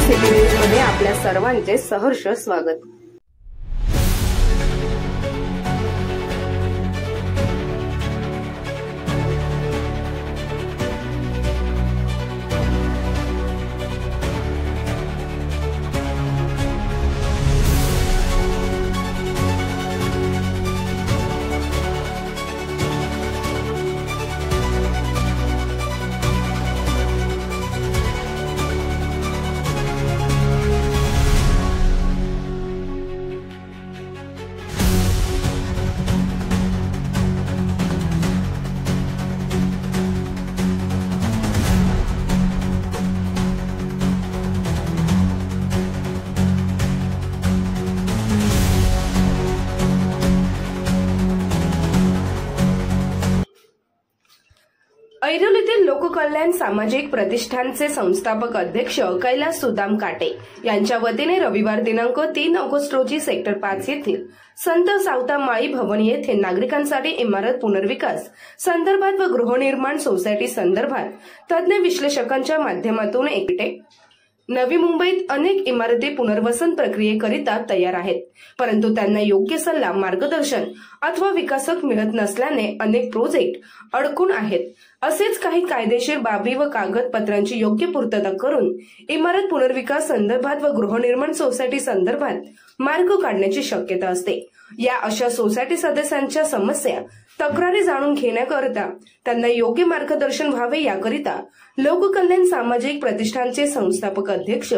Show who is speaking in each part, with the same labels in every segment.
Speaker 1: City news मध्ये आपल्या सर्वांचे सहर्ष स्वागत। ऐरोलीतील लोककल्याण सामाजिक प्रतिष्ठानचे संस्थापक अध्यक्ष कैलास सुदाम काटे यांच्या वतीने रविवार दिनांक 3 ऑगस्ट रोजी सेक्टर 5 येथील संत सावता माळी भवन येथे नागरिकांसाठी इमारत पुनर्विकास संदर्भात व गृहनिर्माण सोसायटी संदर्भात तज्ञ विश्लेषकांच्या माध्यमातून एकटे नवी मुंबईत अनेक इमारती पुनर्वसन प्रक्रियेकरिता तयार आहेत, परंतु त्यांना योग्य सल्ला, मार्गदर्शन अथवा विकासक मिळत नसल्याने अनेक प्रोजेक्ट अडकून आहेत। असेच काही कायदेशीर बाबी व कागदपत्रांची योग्य पूर्तता करून इमारत पुनर्विकास संदर्भात व गृहनिर्माण सोसायटी संदर्भात मार्ग काढण्याची शक्यता असते। या अशा सोसायटी सदस्यांच्या समस्या, तक्रारी जाणून घेण्याकरिता त्यांना योग्य मार्गदर्शन व्हावे याकरिता लोककल्याण सामाजिक प्रतिष्ठानचे संस्थापक अध्यक्ष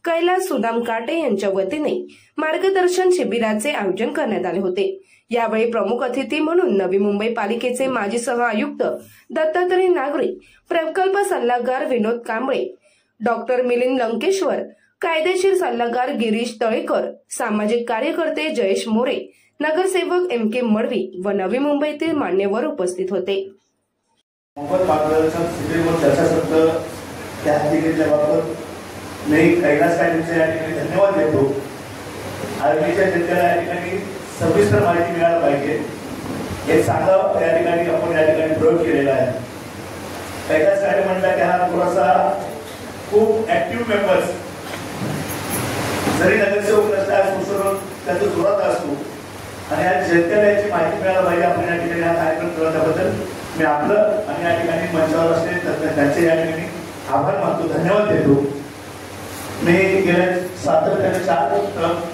Speaker 1: कैलास सुदाम काटे यांच्या वतीने मार्गदर्शन शिबिराचे आयोजन करण्यात आले होते। यावेळी प्रमुख अतिथी म्हणून नवी मुंबई पालिकेचे माजी सह आयुक्त दत्तात्रय नागरे, प्रकल्प सल्लागार विनोद कांबळे, डॉक्टर मिलिंद लंकेश्वर, कायदेशीर सल्लागार गिरीश तळेकर, सामाजिक कार्यकर्ते जयेश मोरे, नगरसेवक MK मडवी व नवी मुंबईतील मान्यवर उपस्थित होते।
Speaker 2: मार्गदर्शन शिबिरावर चर्चासत्र त्या ठिकाणी मी कैलास काटेंचे या ठिकाणी धन्यवाद देतो। आर्मीच्या जनतेला या ठिकाणी सविस्तर माहिती मिळायला पाहिजे हे चांगलं या ठिकाणी आपण या ठिकाणी प्रयोग केलेला आहे। कैलास काटे म्हणला की हा थोडासा खूप ऍक्टिव्ह मेंबर्स जरी नगरसेवक नसला त्याचा जोरात असतो आणि या जनतेला याची माहिती मिळायला पाहिजे। आपण या ठिकाणी हा कार्यक्रम करण्याबद्दल मी आपलं आणि या ठिकाणी मंचावर असलेले त्यांचे या ठिकाणी आभार मानतो, धन्यवाद देतो। मी गेल्या सातत्याने 4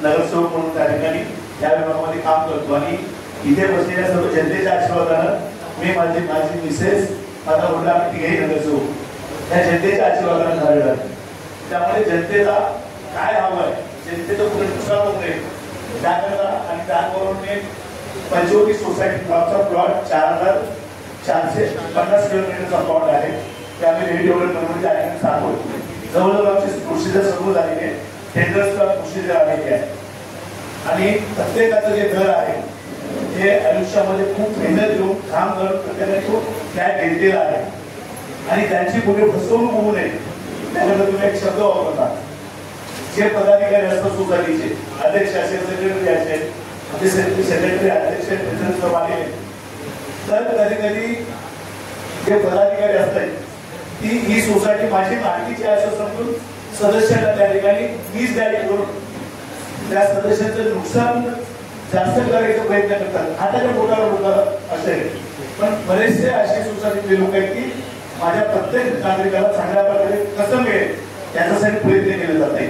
Speaker 2: नगरसेवक म्हणून त्या ठिकाणी या विभागामध्ये काम करतो आणि इथे बसलेल्या सर्व जनतेच्या आशीर्वादानं मी माझी मिसेस माझा मुलगा आम्ही तिघेही नगरसेवक या जनतेच्या आशीर्वादानं झालेला आहे। त्यामुळे जनतेला काय हवं आहे, जनतेचं कुठे नुकसान होत नाही त्याकरता आणि त्यावरून मी पंचवटी सोसायटी प्लॉट 4450 किलोमीटरचा प्लॉट आहे ते आम्ही रेडी डेव्हलप करून त्या ठिकाणी सांगतो। जवळजवळ आमची प्रोसिजर सुरू झालेली आहे, टेंडर्सचा प्रोसिजर आलेली आहे आणि प्रत्येकाचं जे घर आहे हे आयुष्यामध्ये खूप मेहनत घेऊन काम करून प्रत्येकाने खूप न्याय घेतलेला आहे आणि त्यांची कुठे फसवणूक होऊ नये त्याकडे तुम्ही एक शब्द वापरता। जे पदाधिकारी असतात सोसायटीचे अध्यक्ष असेल, सेक्रेटरी असेल, सेक्रेटरी अध्यक्ष तर कधी कधी जे पदाधिकारी असतात ही सोसायटी माझी मालकीची आहे असं समजून सदस्यांना त्या ठिकाणी वीज द्यायला करून त्या सदस्यांचं नुकसान जास्त करायचा प्रयत्न करतात। हाताच्या बोटावर असेल पण बरेचसे असे सोसायटीचे लोक आहेत की माझ्या प्रत्येक नागरिकाला चांगल्या प्रकारे कसं मिळेल याच्यासाठी प्रयत्न केले जात आहे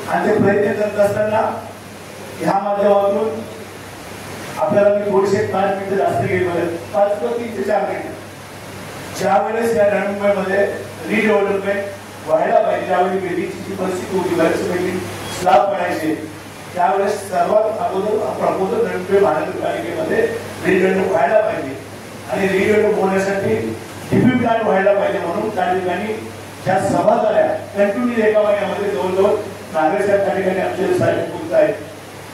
Speaker 2: आणि ते प्रयत्न करत असताना ह्या माध्यमातून आपल्याला मी थोडेसे 5 मिनिटं जास्त घेईल, 5 ते 3 ते 4 मिनिटं। ज्या वेळेस या नवी मुंबईमध्ये रिडेव्हलपमेंट व्हायला पाहिजे, ज्यावेळी बिल्डिंगची परिस्थिती होती, बरेचसे बिल्डिंग स्लॅब बनायचे, त्यावेळेस सर्वात अगोदर नवी मुंबई महानगरपालिकेमध्ये रिडेव्हलप व्हायला पाहिजे आणि रिडेव्हलप होण्यासाठी डीपी प्लॅन व्हायला पाहिजे म्हणून त्या ठिकाणी ज्या सभा झाल्या कंटिन्यू एका महिन्यामध्ये जवळजवळ नागरिकांच्या त्या ठिकाणी आमचे साहेब बोलत आहेत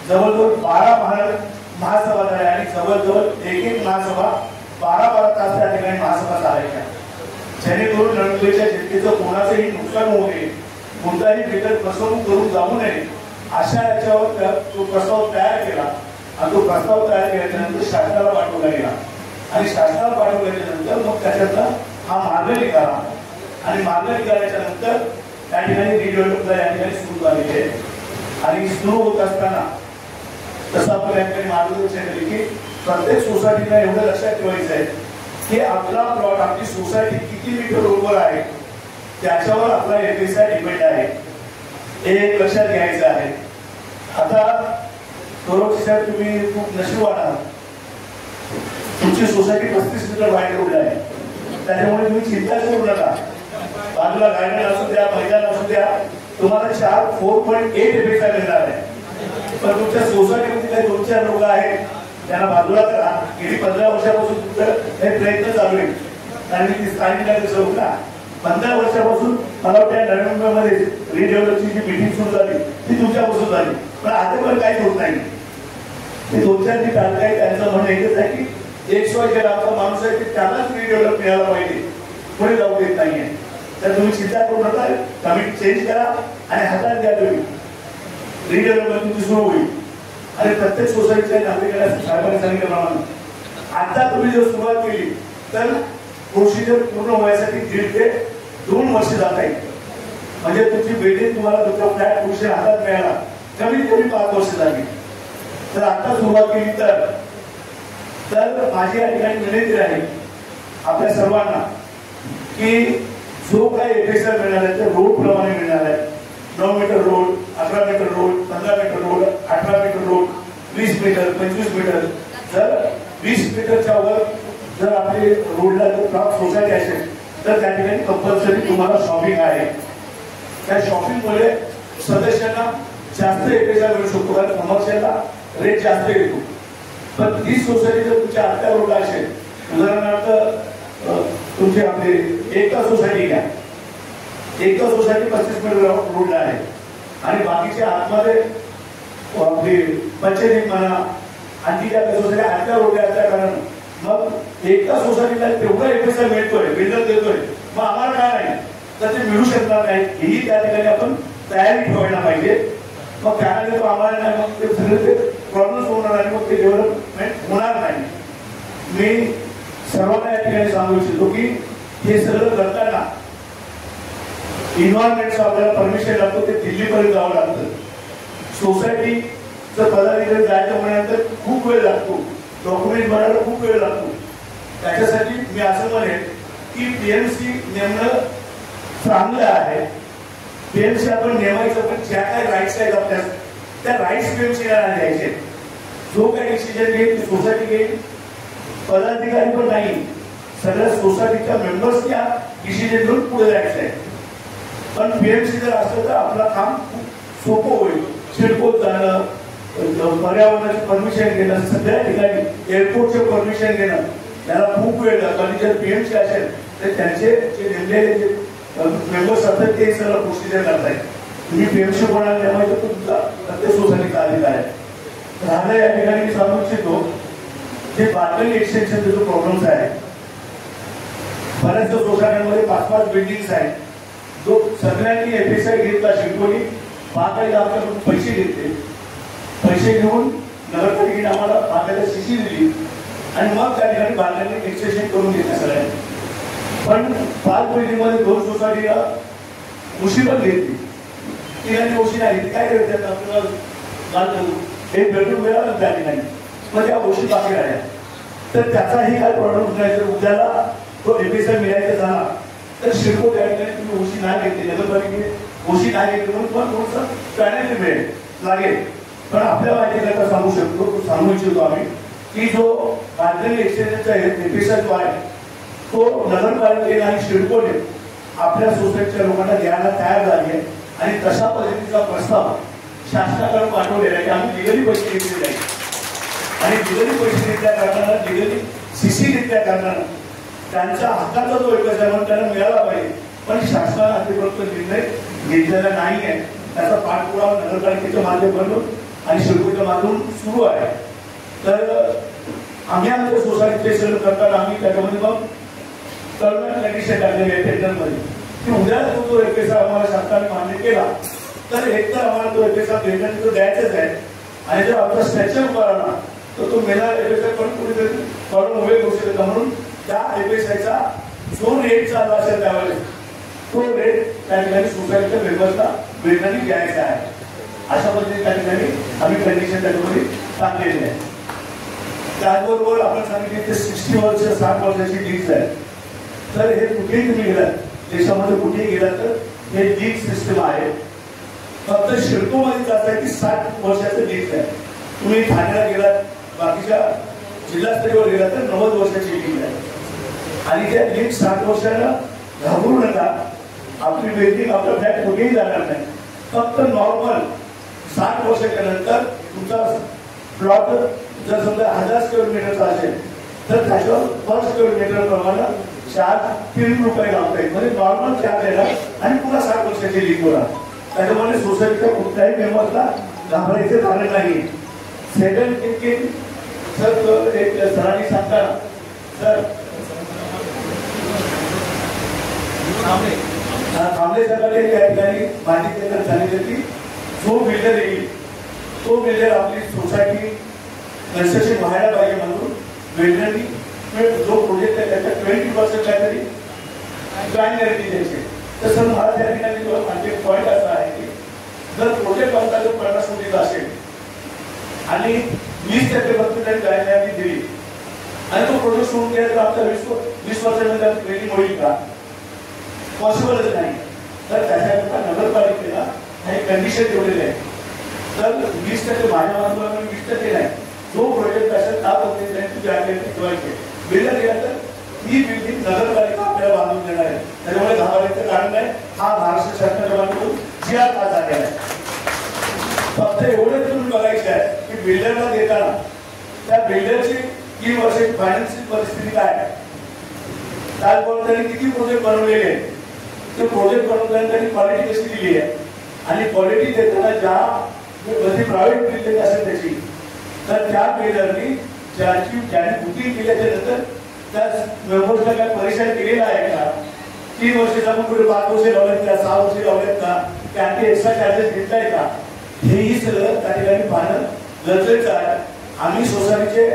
Speaker 2: जवळजवळ 12 महासभा झाल्या आणि जवळजवळ एक महासभा 12 तास त्या ठिकाणी महासभा चालायच्या जेणेकरून नवी मुंबईच्या जनतेचं कोणाचंही नुकसान होऊ नये, कोणताही बेदर फसवणूक करून जाऊ नये अशा याच्यावर तो प्रस्ताव तयार केला आणि तो प्रस्ताव तयार केल्यानंतर शासनाला पाठवला गेला आणि शासनाला पाठवल्यानंतर मग त्याच्यातला हा मार्ग निघाला आणि मार्ग निघाल्याच्या नंतर त्या ठिकाणी रिडेव्हलपला या ठिकाणी सुरू झालेली आहे. आणि सुरू होत असताना तसं आपण या ठिकाणी मार्गदर्शन केले की प्रत्येक सोसायटीला एवढं लक्षात ठेवायचं आहे की आपला प्लॉट, आपली सोसायटी किती मीटर रोडवर आहे त्याच्यावर आपला FSI डिपेंड आहे, हे एक लक्षात घ्यायचं आहे. आता गौरव साहेब, तुम्ही खूप नशीबवान आहात, तुमची सोसायटी 35 मीटर बाहेर रोडला आहे, त्याच्यामुळे तुम्ही चिंता करू नका. बाजूला गार्डन असू द्या, मैदान असू द्या, तुम्हाला 4.8 FSI मिळणार आहे. पण तुमच्या सोसायटीमध्ये काही 2-4 लोक आहेत त्यांना बाजूला करा. गेली 15 वर्षापासून तुमचं हे प्रयत्न चालू आहे. आणि मी सांगितलं कसं ना, 15 वर्षापासून मला वाटतं नोव्हेंबरमध्ये रिडेव्हलपची जी मीटिंग सुरू झाली ती तुमच्यापासून झाली, पण आता पण काहीच होत नाही. ते 2-4 जी तालुका आहे त्यांचं म्हणणं एकच आहे की एक शिवाय आमचा माणूस आहे की त्यालाच रिडेव्हलप मिळाला पाहिजे, पुढे जाऊ देत नाहीये. तर तुम्ही चिंता करू नका, कमिटी चेंज करा आणि हातात घ्या. तुम्ही रिडेव्हलपमेंट तुमची सुरू होईल आणि प्रत्येक सोसायटीच्या नागरिकांना साहेबांनी सांगितल्याप्रमाणे आता तुम्ही जर सुरुवात केली तर प्रोसिजर पूर्ण होण्यासाठी 1.5 ते 2 वर्ष जात आहे. म्हणजे तुमची बिल्डिंग तुम्हाला तुमचा फ्लॅट प्रोसिजर हातात मिळाला कमीत कमी 5 वर्ष झाली. तर आता सुरुवात केली तर माझी या ठिकाणी विनंती आहे आपल्या सर्वांना की जो काही FSI मिळणार आहे ते रोड प्रमाणे मिळणार आहे. 9 meter road, 11 meter road, 15 meter road, 18 meter road, 20 meter, 25 meter. जर 20 मीटरच्या वर जर आपली रोडला जर सोसायटी असेल तर त्या ठिकाणी कंपल्सरी तुम्हाला शॉपिंग आहे. त्या शॉपिंगमुळे सदस्यांना जास्त FSI मिळू शकतो, कारण कमर्शियलला रेट जास्त येतो. पण ही सोसायटी जर तुमच्या आतल्या रोडला असेल, उदाहरणार्थ तुमची आपली एकता सोसायटी घ्या, एकता सोसायटी 35 मीटर रोडला आहे आणि बाकीच्या आतमध्ये आपली पंचायती म्हणा आणखी ज्या सोसायटी आतल्या रोडला असल्या कारण मग एकता सोसायटीला तेवढा FSI मिळतोय, बिल्डर देतोय, मग आम्हाला काय नाही तर ते मिळू शकणार नाही. ही त्या ठिकाणी आपण तयारी ठेवायला पाहिजे. मग त्यानंतर आम्हाला नाही, मग ते सगळे प्रॉब्लेम्स होणार आणि मग ते डेव्हलपमेंट होणार नाही. मी सर्वांना या ठिकाणी सांगू इच्छितो की हे सगळं करताना इन्व्हायरमेंटचं आपल्याला परमिशन लागतो, ते दिल्लीपर्यंत जावं लागतं. सोसायटीचं पदाधिकारी जायचं म्हणल्यानंतर खूप वेळ लागतो, डॉक्युमेंट बनायला खूप वेळ लागतो. त्याच्यासाठी मी असं म्हणेन की PMC नेमणं चांगलं आहे. PMC आपण नेमायचं, पण ज्या काही राईट्स आहेत आपल्या त्या राईट्स PMCला द्यायचे. जो काही डिसिजन घेईल सोसायटी घेईल, पदाधिकारी पण नाही, सगळ्या सोसायटीच्या मेंबर्सनी डिसिजन घेऊन पुढे जायचं आहे. पण PMC जर असलं तर आपलं काम खूप सोपं होईल. शिडकोत जाणं, पर्यावरणाची परमिशन घेणं, सगळ्या ठिकाणी एअरपोर्टचे परमिशन घेणं, त्याला खूप वेळ लागतो. आणि जर PMC असेल तर त्यांचे जे नेमलेले जे मेंबर्स असतात ते सगळं प्रोसिजर करतायत. तुम्ही PMC कोणाला नेमायचं तर तुमचा प्रत्येक सोसायटीचा अधिकार आहे. राहिला या ठिकाणी मी सांगू इच्छितो जे बाल्कनी एक्सटेन्शनचे जो प्रॉब्लेम्स आहे, बऱ्याच सोसायट्यांमध्ये 5-5 बिल्डिंग्स आहेत. जो सगळ्यांनी FSI घेतला, शिडकोनी बागायला आमच्याकडून पैसे घेतले, पैसे घेऊन नगरपालिकेने आम्हाला बागायला CC दिली आणि मग त्या ठिकाणी बाल्कनी एक्सटेन्शन करून घेतलं सगळ्यांनी. पण 5 बिल्डिंगमध्ये 2 सोसायटीला मुसीबत घेतली, तिघांनी ओशी नाही घेतली. काय करतात आपल्याला एक बेडरूम मिळालं त्या ठिकाणी, मग त्या गोष्टी बाकी राहिल्या. तर त्याचाही काय प्रॉब्लेम नाही. जर उद्याला तो FSI मिळायचा झाला तर शिडको त्या ठिकाणी तुम्ही ओशी नाही घेतली, नगरपालिकेने ओशी नाही घेतली म्हणून पण थोडंसं पॅनल्टी मिळेल लागेल. पण आपल्या माहितीला सांगू इच्छितो आम्ही की जो बाल्कनी एक्सटेन्शनचा FSI जो आहे तो नगरपालिकेने आणि शिडकोने आपल्या सोसायटीच्या लोकांना द्यायला तयार झाली आहे. आणि तशा पद्धतीचा प्रस्ताव शासनाकडे पाठवलेला आहे की आम्ही लिगली पैसे घेतलेले आहेत आणि लिगली पैसे घेतल्या कारणानं, लिगली CC घेतल्या कारणानं त्यांच्या हक्काचा जो FSI म्हणून त्यांना मिळाला पाहिजे. पण शासनाने अतिरिक्त निर्णय घेतलेला नाही आहे. त्याचा पाठपुरावा नगरपालिकेच्या माध्यमातून आणि शिडकोच्या माध्यमातून सुरू आहे. तर आम्ही आमच्या सोसायटीचे सगळं करताना आम्ही त्याच्यामध्ये मग टर्म कंडिशन टाकलेली आहे टेंडरमध्ये की उद्या जो FSI आम्हाला शासनाने मान्य केला तर एकतर आम्हाला तो FSI पेमेंट तो द्यायचाच आहे. आणि जर आमचा स्ट्रक्चर उभा राहिला तर तो मिळणार FSI पण कुठेतरी प्रॉब्लेम उभे करू शकतो. म्हणून त्या FSIचा जो रेट चालला असेल त्यावेळेस तो रेट त्या ठिकाणी सोसायटीच्या मेंबर्सला वेतनाने द्यायचा आहे. अशा पद्धतीने त्या ठिकाणी आम्ही कंडिशन त्याच्यामध्ये टाकलेली आहे. त्याचबरोबर आपण सांगितले ते 60 वर्ष 60 वर्षाची लीज आहे. तर हे कुठेही तुम्ही गेलात देशामध्ये कुठेही गेलात तर हे लीज सिस्टम आहे. फक्त शिडकोमध्ये असं आहे की 60 वर्षाचं लीज आहे. तुम्ही ठाण्याला गेलात बाकीच्या जिल्हास्तरीयवर गेलात तर 90 वर्षाची लीज आहे. आणि त्या लीज 60 वर्षाला घाबरू नका. आपली बिल्डिंग आपला फ्लॅट कुठेही जाणार नाही. फक्त नॉर्मल 60 वर्षाच्या नंतर तुमचा प्लॉट जर समजा 1000 स्क्वेअर मीटरचा असेल तर त्याच्यावर पर स्क्वेअर मीटर प्रमाणे 3 रुपये लावता म्हणजे नॉर्मल चार्ज येणार आणि पुन्हा 60 वर्षाची लीज होणार. त्याच्यामुळे सोसायटीच्या कुठल्याही मेंबरला घाबरायचे कारण नाही. सेकंड थिंकिंग सर एक सरांनी सांगताना सर थांबले सरकारने त्या ठिकाणी माहिती देताना सांगितलं की जो बिल्डर येईल तो बिल्डर आपली सोसायटी कन्स्ट्रक्शन व्हायला पाहिजे म्हणून बिल्डरनी जो प्रोजेक्ट आहे त्याच्या 20% काहीतरी ग्रँड द्यायचे. तर सर मला त्या ठिकाणी आणखी पॉईंट असा आहे की जर प्रोजेक्ट आमचा जर 50 कोटीचा असेल आणि 20% त्यांनी ग्रँड दिली आणि तो प्रोजेक्ट सुरू केला तर आमचा 20 वर्षामध्ये ट्रेनिंग होईल का? पॉसिबलच नाही. तर त्याच्याकरता नगरपालिकेला काही कंडिशन ठेवलेले आहे. तर 20% माझ्या बाजूला 20% नाही. जो प्रोजेक्ट असेल त्या पद्धतीने तुझ्या ठेवायचे. बिल्डर गेला तर ही बिल्डिंग नगरपालिका आपल्याला बांधून देणार आहे. त्याच्यामुळे घाबरायचं कारण नाही. हा महाराष्ट्र शासनाच्या बाजून GR पास झालेला आहे. फक्त एवढंच तुम्ही बघायचं आहे की बिल्डरला देताना त्या बिल्डरची 3 वर्षाची फायनान्शियल परिस्थिती काय आहे. त्याचबरोबर त्यांनी किती प्रोजेक्ट बनवलेले आहेत. ते प्रोजेक्ट बनवताना त्यांनी क्वालिटी कशी दिली आहे आणि क्वालिटी देताना ज्या प्रायव्हेट बिल्डिंग असेल त्याची तर त्या बिल्डरनी ज्याने बुकिंग केल्याच्या नंतर त्या मेंबर्सला काय परेशान केलेला आहे का? 3 वर्ष जाऊन पुढे 5 वर्ष लावलेत का? 6 वर्ष लावलेत का? त्यांचे एक्स्ट्रा चार्जेस घेतलाय का? हेही सगळं त्या ठिकाणी पाहणं गरजेचं आहे. आम्ही सोसायटीचे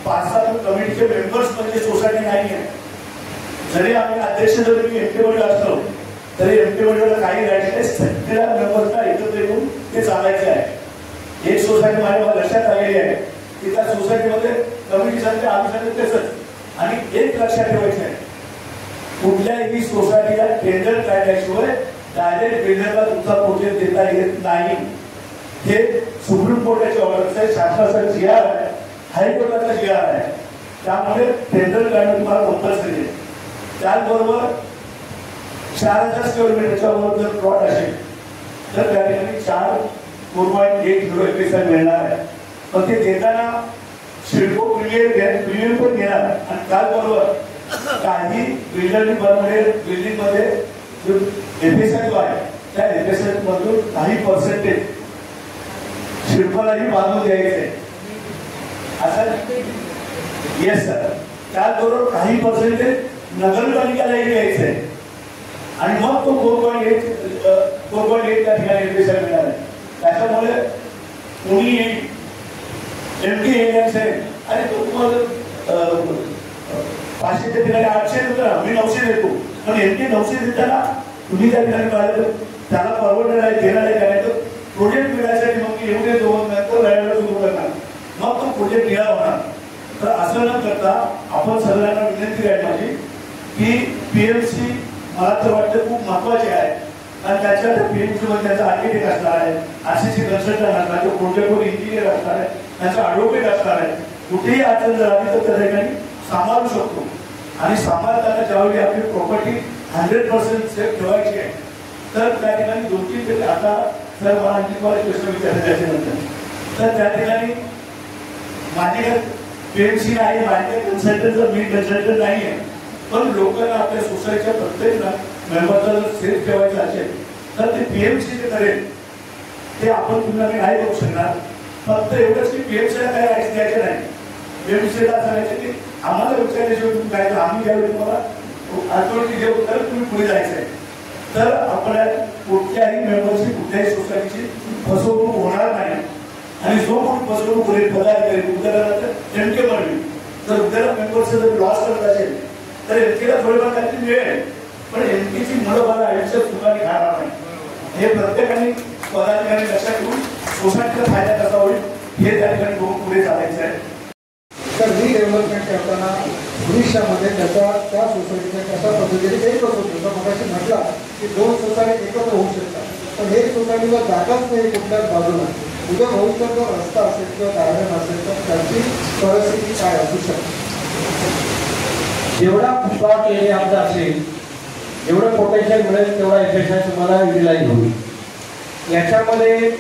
Speaker 2: 5-7 कमिटीचे मेंबर्स म्हणजे सोसायटी नाही आहे. जरी आम्ही अध्यक्ष जरी मी एमटी बोर्ड असलो तरी एमटी बोर्डला काही राहायचे नाही. सगळ्या मेंबर्सला एकत्र येऊन ते चालायचे आहे. एक सोसायटी माझ्या लक्षात आलेली आहे की त्या सोसायटीमध्ये कमिटी सांगते आम्ही सांगते तसंच. आणि एक लक्षात ठेवायचं आहे कुठल्याही सोसायटीला टेंडर काढल्याशिवाय डायरेक्ट बिल्डरला तुमचा प्रोजेक्ट देता येत नाही. हे सुप्रीम कोर्टाच्या ऑर्डर आहे. शासनाचा GR आहे. हायकोर्टाचा GR आहे. त्यामुळे टेंडर काढणं तुम्हाला कंपल्सरी आहे. त्याचबरोबर 4000 स्क्वेअर मीटरच्या वर जर प्लॉट असेल तर त्या ठिकाणी 4.10 FSI मिळणार आहे. पण ते देताना शिडको प्रीमियम पण घेणार. आणि त्याचबरोबर काही बिल्डरनी बनवले बिल्डिंग मध्ये जो FSI जो आहे त्या FSI मधून काही पर्सेंटेज शिडकोलाही बांधून द्यायचे असं. Yes sir. त्याचबरोबर काही पर्सेंटेज नगरपालिकेलाही द्यायचं आहे. आणि मग तो 4.8 त्या ठिकाणी FSI मिळणार आहे. त्याच्यामुळे कोणी एमटी येईल आणि तो तुम्हाला 500च्या ठिकाणी 800 देतो मी 900 देतो. पण एमटी 900 देताना तुम्ही त्या ठिकाणी पाहिलं त्याला परवडणार आहे देणार आहे काय तर प्रोजेक्ट मिळायसाठी मग एवढे 2 नंतर राहायला सुरू करणार मग तो प्रोजेक्ट निळा होणार. तर असं न करता आपण सगळ्यांना विनंती आहे माझी की PMC मला तर वाटतं खूप महत्वाचे आहे. आणि त्याच्या PMC मध्ये त्याचा आर्किटेक्ट असणार आहे, RCC कन्सल्टंट असणार आहे, प्रोजेक्टवर इंजिनियर असणार आहे, त्याचा ॲडव्होकेट असणार आहे. कुठेही अडचण जर आली तर त्या ठिकाणी सांभाळू शकतो. आणि सांभाळताना ज्यावेळी आपली प्रॉपर्टी 100% सेफ ठेवायची आहे तर त्या ठिकाणी 2-3 आता सर मला आणखी प्रश्न विचारायचे त्याच्यानंतर तर त्या ठिकाणी माझे PMC नाही माझे कन्सल्टंट मी कन्सल्टंट नाही आहे. पण लोकांना आपल्या सोसायटीच्या प्रत्येक मेंबरला जर सेफ ठेवायचं असेल तर ते PMC जे करेल ते आपण तुम्हाला नाही करू शकणार. फक्त एवढंच की PMCला काही राईट्स द्यायचे नाही. PMCला सांगायचं की आम्हाला विचारल्याशिवाय तुम्ही काय आम्ही ज्यावेळी तुम्हाला अथॉरिटी देऊ तर तुम्ही पुढे जायचं आहे. तर आपल्या कुठल्याही मेंबरची कुठल्याही सोसायटीची फसवणूक होणार नाही. आणि जो कोणी फसवणूक करेल पदाधिकारी उद्याला नेमके बनवी तर उद्याला मेंबरचं जर लॉस करत असेल तर एमटीला थोडेफार काहीतरी मिळेल. पण एमपीची मुलं मला आयुष्यात सुखाने खाणार नाही. हे प्रत्येकाने पदाधिकारी लक्षात ठेवून सोसायटीचा फायदा कसा होईल हे त्या ठिकाणी बघून पुढे चालायचं आहे.
Speaker 3: तर रिडेव्हलपमेंट करताना भविष्यामध्ये त्याचा त्या सोसायटीच्या कशा पद्धतीने एकच होतो. जसं मगाशी म्हटला की 2 सोसायटी एकत्र होऊ शकतात, पण एक सोसायटीला जागाच नाही कुठल्याच बाजूला. उद्या भविष्यात जर रस्ता असेल किंवा गार्डन असेल तर त्याची परिस्थिती काय असू शकते.
Speaker 4: जेवढा प्लॉट एरिया आमचा असेल, जेवढं पोटेन्शियल मिळेल तेवढा एफिशियन्स तुम्हाला युटिलाइज होईल. याच्यामध्ये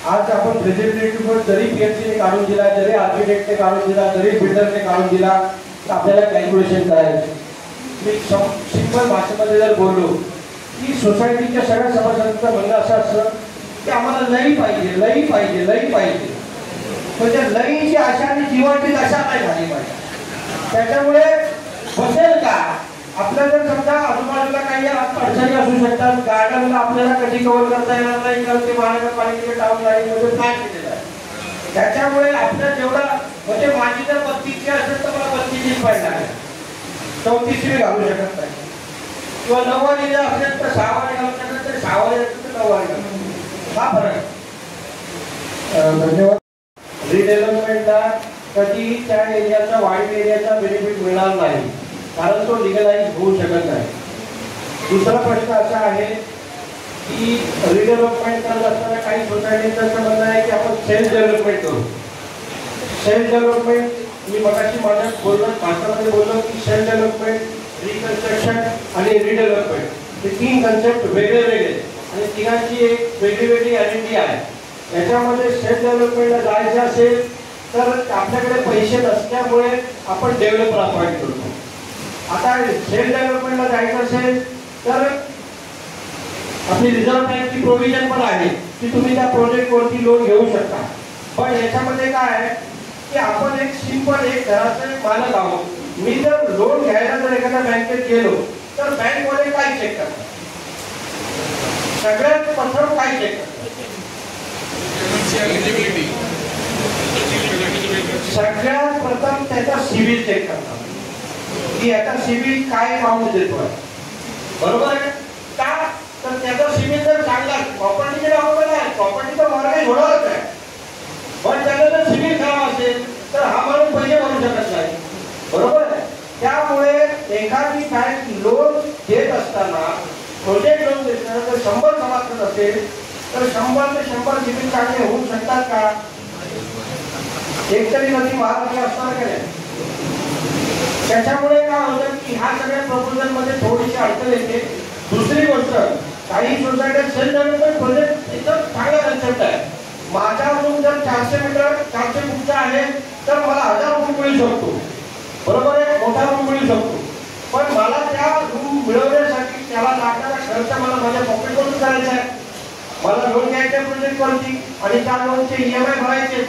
Speaker 4: आज आपण प्रेझेंटेटिव्ह जरी पीएचसीने काढून दिला, जरी आर्किटेक्टने काढून दिला, जरी बिल्डरने काढून दिला, तर आपल्याला कॅल्क्युलेशन करायचं. मी सिंपल भाषेमध्ये जर बोललो की सोसायटीच्या सगळ्या सभासदांचं म्हणणं असं असतं की आम्हाला लई पाहिजे, लई पाहिजे, लई पाहिजे. पण त्या लईची आशा आणि जीवाची दशा नाही झाली पाहिजे. त्याच्यामुळे बसेल का आपल्या जर समजा आजूबाजूला काही अडचणी असू शकतात. गार्डनला आपल्याला कधी कव्हर करता येणार नाही कारण ते महानगरपालिकेच्या टाउन लाईनमध्ये प्लॅन केलेला आहे. त्याच्यामुळे आपल्या जेवढा म्हणजे माझी जर 32ची असेल तर मला 32च पाहिजे आहे, 34ची घालू शकत नाही. किंवा 9 वाली जर असेल तर 6 वाली घालू शकत तर 6 वाली असेल तर 9 वाली घालू. हा फरक.
Speaker 3: धन्यवाद.
Speaker 4: रिडेव्हलपमेंटला कधी त्या एरियाचा वाईड एरियाचा बेनिफिट मिळणार नाही कारण तो लिगलाइज होऊ शकत नाही. दुसरा प्रश्न असा आहे की रिडेव्हलपमेंट करत असताना काही सोसायटीचं असं म्हणणं आहे की आपण सेल्फ डेव्हलपमेंट करू. सेल्फ डेव्हलपमेंट मी मगाशी माझ्या भाषणामध्ये बोललो की सेल्फ डेव्हलपमेंट, रिकन्स्ट्रक्शन आणि रिडेव्हलपमेंट हे 3 कन्सेप्ट वेगळे वेगळे आणि तिघांची एक वेगळी वेगळी आयडेंटिटी आहे. याच्यामध्ये सेल्फ डेव्हलपमेंटला जायचं असेल तर आपल्याकडे पैसे नसल्यामुळे आपण डेव्हलपर अपॉइंट करतो. आता सेल्फ डेव्हलपमेंटला जायचं असेल तर आपली रिझर्व्ह बँकची प्रोव्हिजन पण आहे की तुम्ही त्या प्रोजेक्टवरती लोन घेऊ शकता. पण याच्यामध्ये काय आहे की आपण एक सिंपल एक घराचं मालक आहोत. मी जर लोन घ्यायला जर एखाद्या बँकेत गेलो तर बँकवाले काय चेक करतात, सगळ्यात प्रथम काय चेक करतात, सगळ्यात प्रथम त्याचा सिबिल चेक करतात की याचा सिबिल काय अमाऊंट देतोय. बरोबर आहे का. तर त्याचा सिबिल जर चांगला प्रॉपर्टीचे डॉक्युमेंट आहे, प्रॉपर्टीचा मार्ग होणारच आहे, पण त्याचा जर सिबिल खराब असेल तर हा माणूस पैसे भरू शकत नाही. बरोबर आहे. त्यामुळे एखादी बँक लोन देत असताना प्रोजेक्ट लोन देताना जर 100 सभासद असेल तर 100 ते 100 सिबिल चांगले होऊ शकतात का. एक तरी नदी महाराष्ट्र असणार का नाही. त्याच्यामुळे काय होतं की ह्या सगळ्या प्रपोजल मध्ये थोडीशी अडचण येते. दुसरी गोष्ट काही सोसायट्या सेल्फ डेव्हलपमेंट प्रोजेक्ट एकदम चांगला कन्सेप्ट आहे. माझा रूम जर 400 मीटर 400 फूटचा आहे तर मला 1000 रूम मिळू शकतो. बरोबर आहे, मोठा रूम मिळू शकतो. पण मला त्या रूम मिळवण्यासाठी त्याला लागणारा खर्च मला माझ्या पॉकेटमधून करायचा आहे. मला लोन घ्यायच्या प्रोजेक्टवरती आणि त्या लोनचे EMI भरायचे,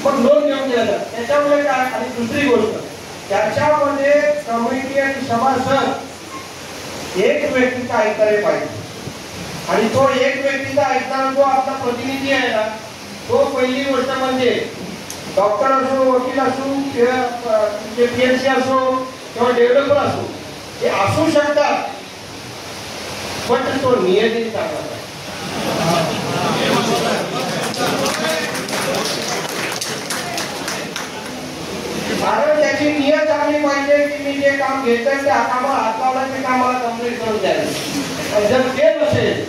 Speaker 4: मग लोन घेऊन गेलं. त्याच्यामुळे काय. आणि दुसरी गोष्ट त्याच्यामध्ये कमिटी आणि सभासद एक व्यक्तीचा ऐकायला पाहिजे आणि तो एक व्यक्तीचा ऐकणारा जो आपला प्रतिनिधी आहे ना तो पहिली गोष्ट म्हणजे डॉक्टर असो, वकील असो किंवा पीएचसी असो किंवा डेव्हलपर असो हे असू शकतात, पण तो नियमित चालणार. कारण त्याची नियत चांगली पाहिजे की मी जे काम घेतोय त्या कामाला हात लावला ते काम मला कम्प्लीट करून द्यायला. जर ते नसेल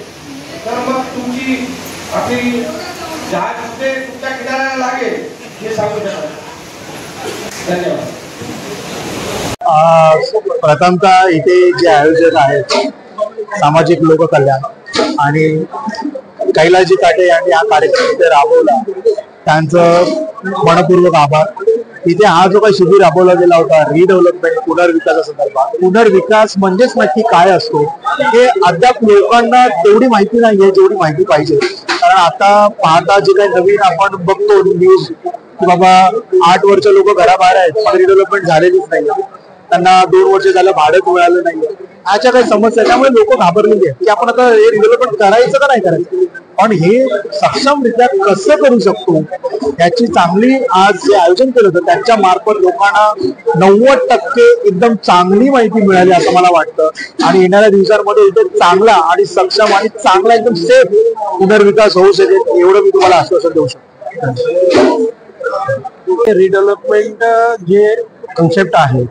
Speaker 4: तर मग तुमची आपली जहाज कुठे कुठल्या किनाऱ्याला लागेल हे सांगू शकत. धन्यवाद.
Speaker 5: प्रथमतः इथे जे आयोजक आहेत सामाजिक लोककल्याण आणि कैलासजी काटे यांनी हा कार्यक्रम इथे राबवला त्यांचं मनपूर्वक आभार. इथे हा जो काही शिबिर राबवला गेला होता रिडेव्हलपमेंट पुनर्विकासासंदर्भात, पुनर्विकास म्हणजेच नक्की काय असतो हे अद्याप लोकांना तेवढी माहिती नाहीये जेवढी माहिती पाहिजे. कारण आता पाहता जे काही नवीन आपण बघतो न्यूज की बाबा 8 वर्ष लोक घराबाहेर आहेत पण रिडेव्हलपमेंट झालेलीच नाही, त्यांना 2 वर्ष झालं भाडं मिळालं नाहीये, अशा काही समस्या. त्यामुळे लोक घाबरलेली आहेत की आपण आता हे रिडेव्हलपमेंट करायचं का नाही करायचं. पण हे सक्षमरित्या कसं करू शकतो याची चांगली आज जे आयोजन केलं होतं त्यांच्या मार्फत लोकांना 90% एकदम चांगली माहिती मिळाली असं मला वाटतं। आणि येणाऱ्या दिवसांमध्ये इथे चांगला आणि सक्षम आणि चांगला एकदम सेफ पुनर्विकास होऊ शकेल एवढं मी तुम्हाला आश्वासन देऊ शकतो। रिडेव्हलपमेंट जे कन्सेप्ट आहे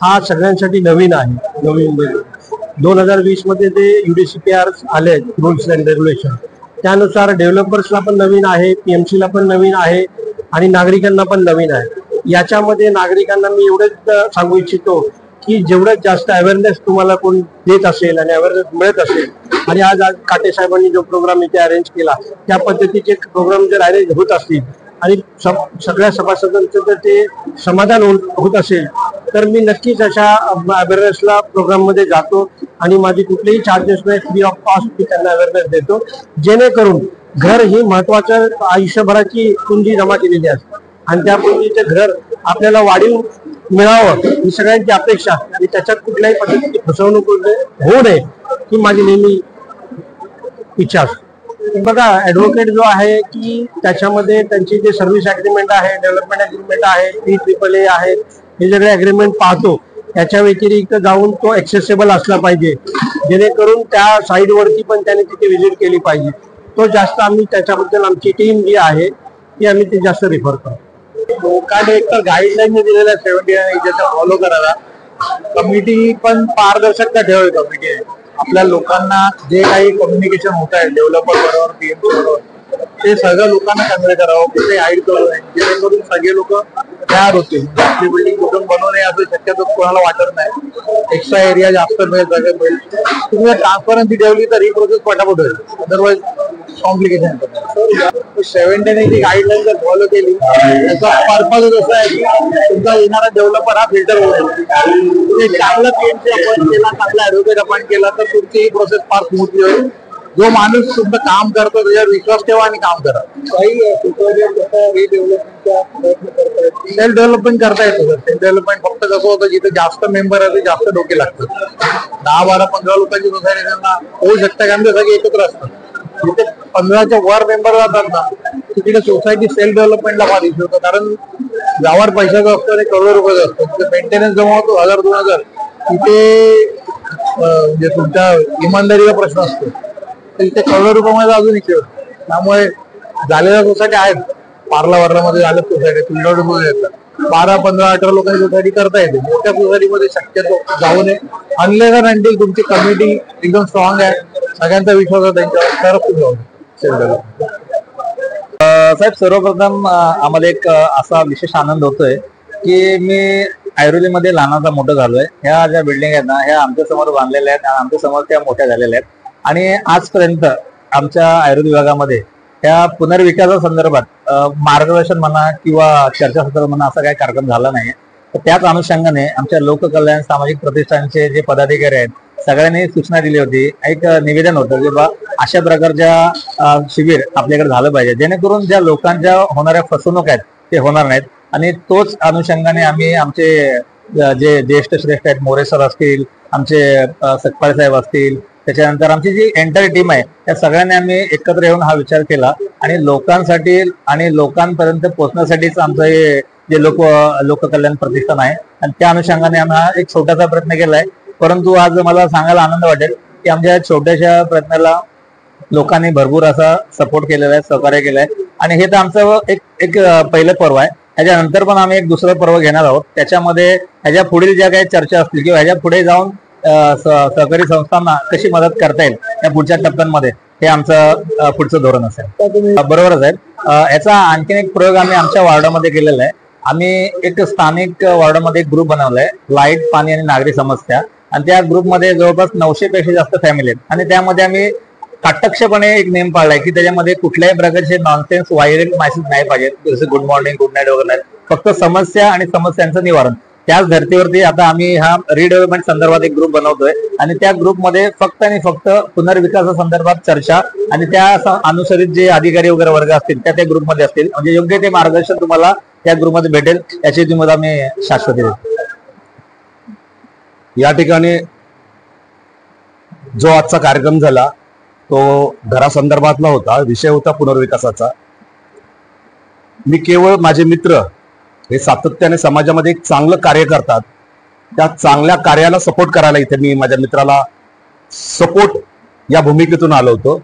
Speaker 5: हा सगळ्यांसाठी नवीन आहे। नवीन 2020 मध्ये ते UDCPR आले रूल्स अँड रेग्युलेशन, त्यानुसार डेव्हलपर्सला पण नवीन आहे, PMC ला पण नवीन आहे आणि नागरिकांना पण नवीन आहे। याच्यामध्ये नागरिकांना मी एवढंच सांगू इच्छितो की जेवढं जास्त अवेअरनेस तुम्हाला कोण देत असेल आणि अवेअरनेस मिळत असेल, आणि आज काटे साहेबांनी जो प्रोग्राम इथे अरेंज केला त्या पद्धतीचे प्रोग्राम जर अरेंज होत असतील आणि सगळ्या सभासदांचं जर ते समाधान होत असेल तर मी नक्कीच अशा अवेअरनेसला प्रोग्राम मध्ये जातो आणि माझी कुठलेही चार्जेस नाही, फ्री ऑफ कॉस्ट मी त्यांना अवेअरनेस देतो, जेणेकरून घर ही महत्वाचं आयुष्यभराची पुंजी जमा केलेली असते आणि त्या पुंजीचं घर आपल्याला वाढीव मिळावं ही सगळ्यांची अपेक्षा असते आणि त्याच्यात कुठल्याही पद्धतीची फसवणूक होऊ नये ही माझी नेहमी इच्छा असते। बघा, ऍडव्होकेट जो आहे की त्याच्यामध्ये त्यांची जे सर्व्हिस अग्रीमेंट आहे, डेव्हलपमेंट अग्रीमेंट आहे, PAAA आहे, हे सगळे अग्रीमेंट पाहतो। त्याच्या व्यतिरिक्त जाऊन तो ऍक्सेसिबल असला पाहिजे, जेणेकरून त्या साईडवरती पण त्याने तिथे व्हिजिट केली पाहिजे। तो जास्त आम्ही त्याच्याबद्दल आमची टीम जी आहे ती आम्ही ते जास्त रिफर करतो। लोकांनी एक तर गाईडलाईन दिलेल्या 70 फॉलो करायला, कमिटी पण पारदर्शकता ठेवावी। कमिटी आपल्या लोकांना जे काही कम्युनिकेशन होत आहे डेव्हलपर बरोबर, PMC बरोबर, ते सगळं लोकांना कन्वे करावं, कुठे हाईड करू नये, जेणेकरून सगळे लोक तयार होतील। आपली बिल्डिंग कुठून बनवू नये असं शक्यतो कोणाला वाटत नाही। एक्स्ट्रा एरिया जास्त मिळेल, सगळं मिळेल। तुम्ही ट्रान्सपरन्सी ठेवली तर ही प्रोसेस पटापट होईल, अदरवाईज कॉम्प्लिकेशन होतं। 70 जी गाईडलाईन जर फॉलो केली त्याचा पर्पज असं आहे की तुमचा येणारा डेव्हलपर हा फिल्टर होईल। चांगलं PMC अपॉइंट केला, चांगला ऍडव्होकेट अपॉइंट केला तर तुमची ही प्रोसेस फार स्मूथली होईल। जो माणूस तुमचं काम करतो त्याच्यावर विश्वास ठेवा आणि काम करा। सेल्फ डेव्हलपमेंट करता येतो। सेल्फ डेव्हलपमेंट फक्त कसं होतं जिथे जास्त मेंबर आहे जास्त डोके लागतात। 10, 12, 15 लोकांची सोसायटी त्यांना होऊ शकतं कारण ते सगळे एकत्र असतात। जिथे 15च्या वर मेंबर जातात ना तिथे सोसायटी सेल्फ डेव्हलपमेंटला फार इश्यू होतं, कारण गावावर पैशाचा असतो आणि करोडो रुपयाचा असतो। तिथे मेंटेनन्स जमा होतो 1000-2000, तिथे जे तुमच्या इमानदारीचा प्रश्न असतो तिथे करोडो रुपयामध्ये अजून इश्यू होतो। त्यामुळे झालेल्या सोसायटी आहेत, पार्ला-वार्लामध्ये झाल्या सोसायटी तुमच्याकडे येतात 12, 15, 18 लोकांची सोसायटी करता येते। मोठ्या सोसायटीमध्ये शक्यतो जाऊ नये अनलेस अनटिल तुमची कमिटी एकदम स्ट्रॉंग आहे, सगळ्यांचा विश्वास आहे त्यांच्यावर, तरच तुम्ही जाऊ नये।
Speaker 6: साहेब, सर्वप्रथम आम्हाला एक असा विशेष आनंद होतोय की मी ऐरोलीमध्ये लहानाचा मोठं झालोय। ह्या ज्या बिल्डिंग आहेत ना ह्या आमच्या समोर बांधलेल्या आहेत आणि आमच्या समोर त्या मोठ्या झालेल्या आहेत आणि आजपर्यंत आमच्या ऐरोली विभागामध्ये त्या पुनर्विकासा संदर्भात मार्गदर्शन म्हणा किंवा चर्चासत्र म्हणा असा काही कार्यक्रम झाला नाही। तर त्याच अनुषंगाने आमच्या लोककल्याण सामाजिक प्रतिष्ठानचे जे पदाधिकारी आहेत सगळ्यांनी सूचना दिली होती, एक निवेदन होतं की बा अशा प्रकारच्या शिबिर आपल्याकडे झालं पाहिजे जेणेकरून ज्या लोकांच्या होणाऱ्या फसवणूक आहेत ते होणार नाहीत। आणि तोच अनुषंगाने आम्ही आमचे जे ज्येष्ठ श्रेष्ठ आहेत, मोरे सर असतील, आमचे सकपाळे साहेब असतील, त्याच्यानंतर आमची जी एंटायर टीम आहे त्या सगळ्यांनी आम्ही एकत्र येऊन हा विचार केला आणि लोकांसाठी आणि लोकांपर्यंत पोहोचण्यासाठीच आमचं हे जे लोककल्याण प्रतिष्ठान आहे आणि त्या अनुषंगाने आम्ही हा एक छोटासा प्रयत्न केलाय। परंतु आज मला सांगायला आनंद वाटेल की आमच्या छोट्याशा प्रयत्नाला लोकांनी भरपूर असा सपोर्ट केलेला आहे, सहकार्य केलंय आणि हे तर आमचं एक पहिलं पर्व आहे। ह्याच्यानंतर पण आम्ही एक दुसरं पर्व घेणार आहोत, त्याच्यामध्ये ह्याच्या पुढील ज्या काही चर्चा असतील किंवा ह्याच्या पुढे जाऊन सहकारी संस्थांना कशी मदत करता येईल या पुढच्या टप्प्यांमध्ये हे आमचं पुढचं धोरण असेल। बरोबरच आहे। याचा आणखीन एक प्रयोग आम्ही आमच्या वॉर्डामध्ये केलेला आहे। आम्ही एक स्थानिक वॉर्डामध्ये एक ग्रुप बनवलाय, लाईट, पाणी आणि नागरी समस्या, आणि त्या ग्रुपमध्ये जवळपास 900 पेक्षा जास्त फॅमिली आहेत आणि त्यामध्ये आम्ही काटक्षपणे एक नेम पाळलाय की त्याच्यामध्ये कुठल्याही प्रकारचे नॉनसेन्स व्हायरल मेसेज नाही पाहिजेत, जसं गुड मॉर्निंग, गुड नाईट वगैरे नाही, फक्त समस्या आणि समस्यांचं निवारण। त्याच धर्तीवरती आता आम्ही हा रिडेव्हलपमेंट संदर्भात एक ग्रुप बनवतोय आणि त्या ग्रुपमध्ये फक्त आणि फक्त पुनर्विकासासंदर्भात चर्चा आणि त्या अनुसरित जे अधिकारी वगैरे वर्ग असतील त्या ग्रुपमध्ये असतील, म्हणजे योग्य ते मार्गदर्शन तुम्हाला त्या ग्रुपमध्ये भेटेल याची तुम्हाला आम्ही शाश्वती देतो।
Speaker 5: या ठिकाणी जो आजचा कार्यक्रम झाला
Speaker 7: तो घरासंदर्भातला होता, विषय होता पुनर्विकासाचा. मी केवळ माझे मित्र हे सातत्याने समाजामध्ये एक चांगलं कार्य करतात, त्या चांगल्या कार्याला सपोर्ट करायला इथे मी माझ्या मित्राला सपोर्ट या भूमिकेतून आलो होतो.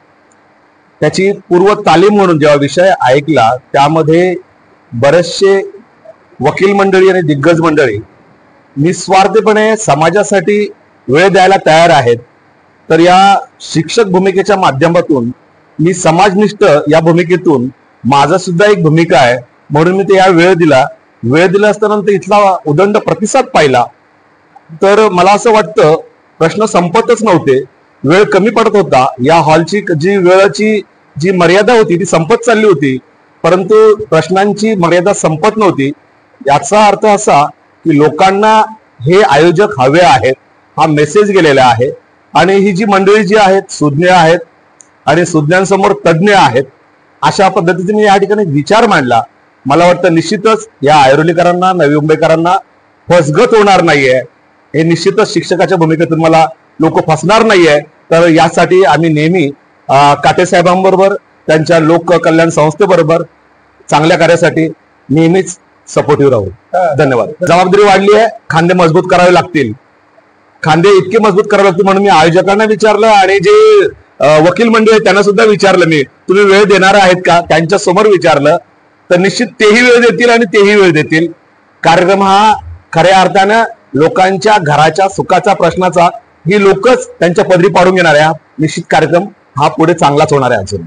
Speaker 7: त्याची पूर्व तालीम म्हणून जेव्हा विषय ऐकला, त्यामध्ये बरेचसे वकील मंडळी आणि दिग्गज मंडळी निस्वार्थीपणे समाजासाठी वेळ द्यायला तयार आहेत. तर या शिक्षक भूमिकेच्या माध्यमातून मी समाजनिष्ठ या भूमिकेतून माझा सुद्धा एक भूमिका आहे म्हणून मी ते या वेळ दिला असताना इथला उदंड प्रतिसाद पाहिला. तर मला असं वाटतं प्रश्न संपतच नव्हते, वेळ कमी पडत होता. या हॉलची जी वेळाची जी मर्यादा होती ती संपत चालली होती, परंतु प्रश्नांची मर्यादा संपत नव्हती. याचा अर्थ असा की लोकांना हे आयोजक हवे आहेत, हा मेसेज गेलेला आहे. आणि ही जी मंडळी जी आहेत सुज्ञ आहेत आणि सुज्ञांसमोर तज्ज्ञ आहेत, अशा पद्धतीने मी या ठिकाणी विचार मांडला. मला वाटतं निश्चितच या ऐरोलीकरांना, नवी मुंबईकरांना फसगत होणार नाहीये. हे निश्चितच शिक्षकाच्या भूमिकेतून मला लोक फसणार नाहीये. तर यासाठी आम्ही नेहमी काटे साहेबांबरोबर, त्यांच्या लोक कल्याण संस्थेबरोबर चांगल्या कार्यासाठी नेहमीच सपोर्टिव्ह राहू. धन्यवाद. जबाबदारी वाढली आहे, खांदे मजबूत करावे लागतील. खांदे इतके मजबूत करावे लागतील म्हणून मी आयोजकांना विचारलं आणि जे वकील मंडळी त्यांना सुद्धा विचारलं, मी तुम्ही वेळ देणार आहेत का, त्यांच्या समोर विचारलं. तर निश्चित तेही वेळ देतील आणि तेही वेळ देतील. कार्यक्रम हा खऱ्या अर्थानं लोकांच्या घराच्या सुखाचा प्रश्नाचा ही लोकच त्यांच्या पदरी पाडून घेणार आहे. निश्चित कार्यक्रम हा पुढे चांगलाच होणार आहे. अजून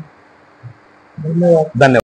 Speaker 7: धन्यवाद.